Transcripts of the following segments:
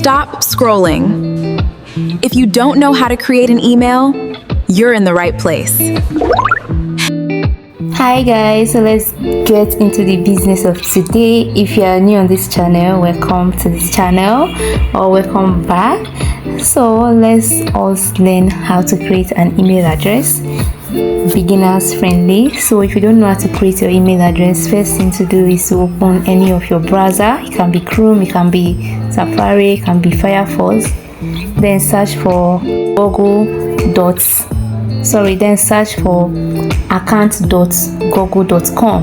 Stop scrolling. If you don't know how to create an email, you're in the right place. Hi guys, so let's get into the business of today. If you are new on this channel, welcome to this channel or welcome back. So let's us learn how to create an email address, beginners friendly. So if you don't know how to create your email address, first thing to do is to open any of your browser. It can be Chrome, it can be Safari, it can be Firefox. Then search for account.google.com.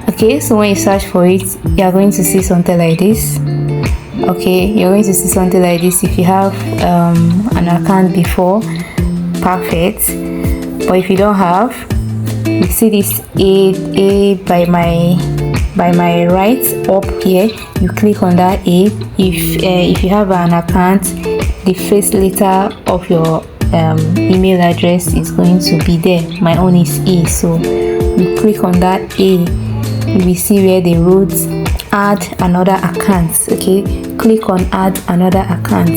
Okay, so when you search for it, you are going to see something like this. Okay, you're going to see something like this. If you have an account before, perfect. But if you don't have, you see this A by my right up here. You click on that A. If you have an account, the first letter of your email address is going to be there. My own is A, so you click on that A. You will see where they wrote add another account. Okay, click on add another account,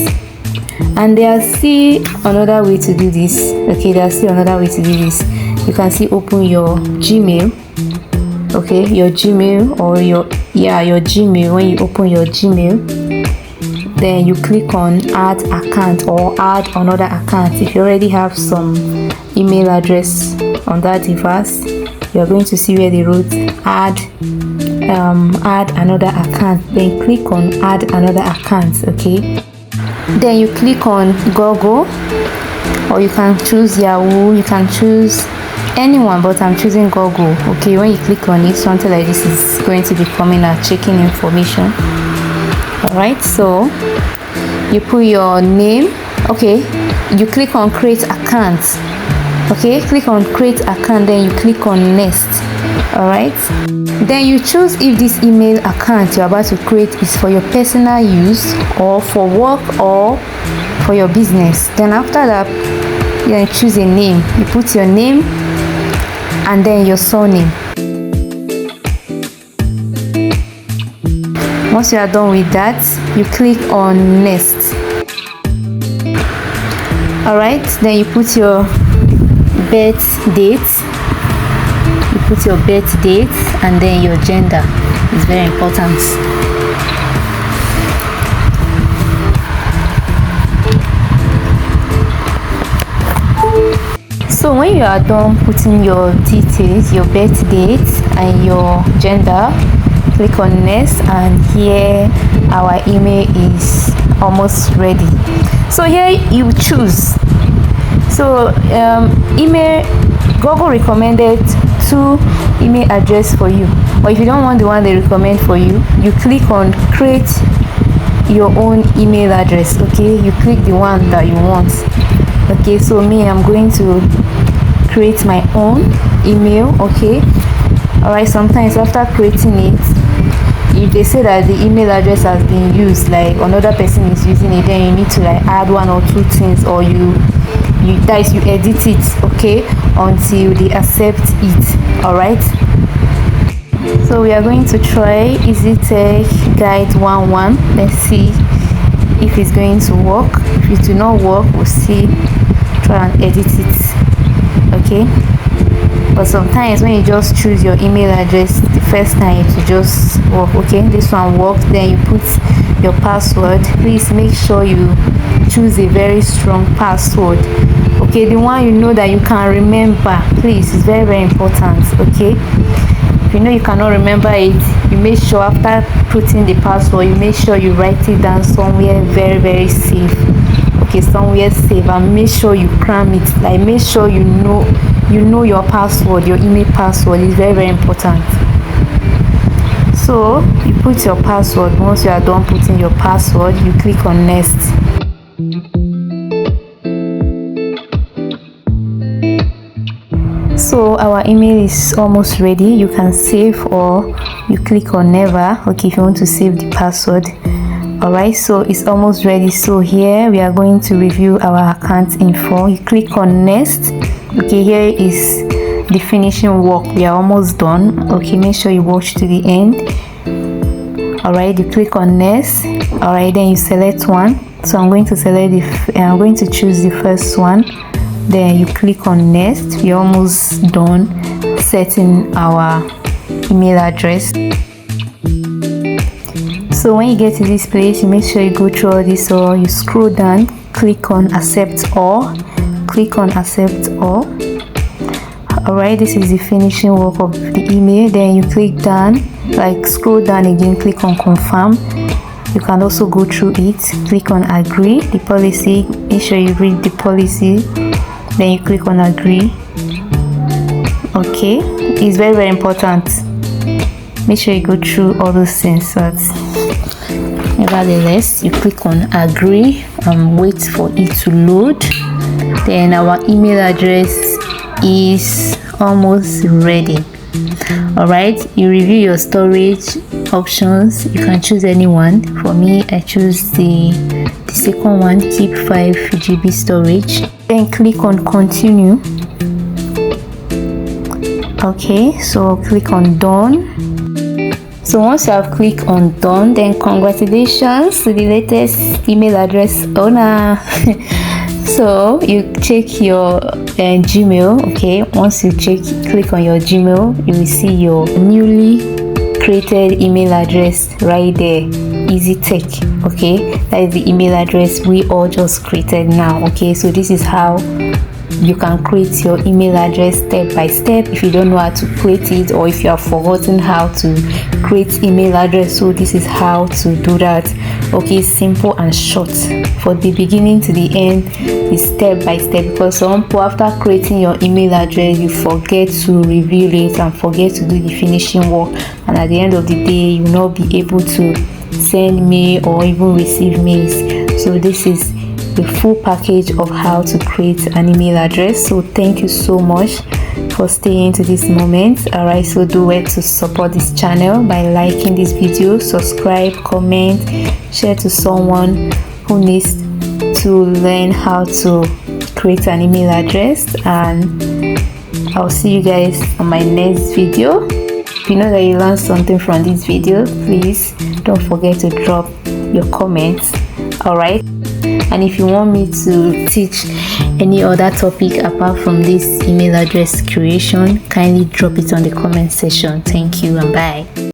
and there's still another way to do this. Okay, there's still another way to do this. You can see open your Gmail. Okay, your Gmail or your Gmail. When you open your Gmail, then you click on add account or add another account. If you already have some email address on that device, you are going to see where they wrote add another account. Then click on add another account. Okay, then you click on Google, or you can choose Yahoo, you can choose anyone, but I'm choosing Google. Okay, when you click on it, something like this is going to be coming out, checking information. Alright, so you put your name. Okay, you click on create account. Okay, click on create account, then you click on next. Alright, then you choose if this email account you're about to create is for your personal use or for work or for your business. Then after that, you choose a name. You put your name and then your surname. Once you are done with that, you click on next. Alright, then you put your birth date. You put your birth date and then your gender. It's very important. So when you are done putting your details, your birth date and your gender, click on next, and here our email is almost ready. So here you choose. So email, Google recommended 2 email address for you, or if you don't want the one they recommend for you, you click on create your own email address. Okay, you click the one that you want. Okay, so me, I'm going to create my own email. Okay, alright, sometimes after creating it, if they say that the email address has been used, like another person is using it, then you need to like add 1 or 2 things, or you edit it, okay, until they accept it. Alright, so we are going to try EasyTech Guide 1.1. Let's see if it's going to work. If it will not work, we'll see, try and edit it. Okay, but sometimes when you just choose your email address the first time, it will just work. Okay, this one worked. Then you put your password. Please make sure you choose a very strong password. Okay, the one you know that you can remember. Please, it's very, very important. Okay, if you know you cannot remember it, you make sure after putting the password, you make sure you write it down somewhere very, very safe. Okay, somewhere safe, and make sure you cram it. Like, make sure you know your password, your email password is very, very important. So you put your password. Once you are done putting your password, you click on next. So our email is almost ready. You can save, or you click on never. Okay, if you want to save the password. Alright, so it's almost ready. So here we are going to review our account info. You click on next. Okay, here is the finishing work. We are almost done. Okay, make sure you watch to the end. Alright, you click on next. All right, then you select one. So I'm going to choose the first one. Then you click on next. We're almost done setting our email address. So when you get to this place, you make sure you go through all this, or you scroll down, click on accept all. Click on accept all. Alright, this is the finishing work of the email. Then you click down, scroll down again, click on confirm. You can also go through it, click on agree the policy. Make sure you read the policy, then you click on agree. Okay, it's very, very important. Make sure you go through all those things. So nevertheless, you click on agree and wait for it to load. Then our email address is almost ready. All right, you review your storage options. You can choose any one. For me, I choose the second one, keep 5 GB storage. Then click on continue. Okay, so click on done. So once you have clicked on done, then congratulations to the latest email address owner. So you check your Gmail. Okay, once you click on your Gmail, you will see your newly created email address right there. Easy Tech. Okay, that is the email address we all just created now. Okay, so this is how you can create your email address step by step. If you don't know how to create it, or if you have forgotten how to create email address, so this is how to do that. Okay, simple and short. For the beginning to the end is step by step, because some people, after creating your email address, you forget to review it and forget to do the finishing work, and at the end of the day you will not be able to send mail or even receive mails. So this is the full package of how to create an email address. So thank you so much for staying to this moment. Alright, so do well to support this channel by liking this video, subscribe, comment, share to someone who needs to learn how to create an email address, and I'll see you guys on my next video. If you know that you learned something from this video, please don't forget to drop your comments. Alright, and if you want me to teach any other topic apart from this email address creation, kindly drop it on the comment section. Thank you and bye.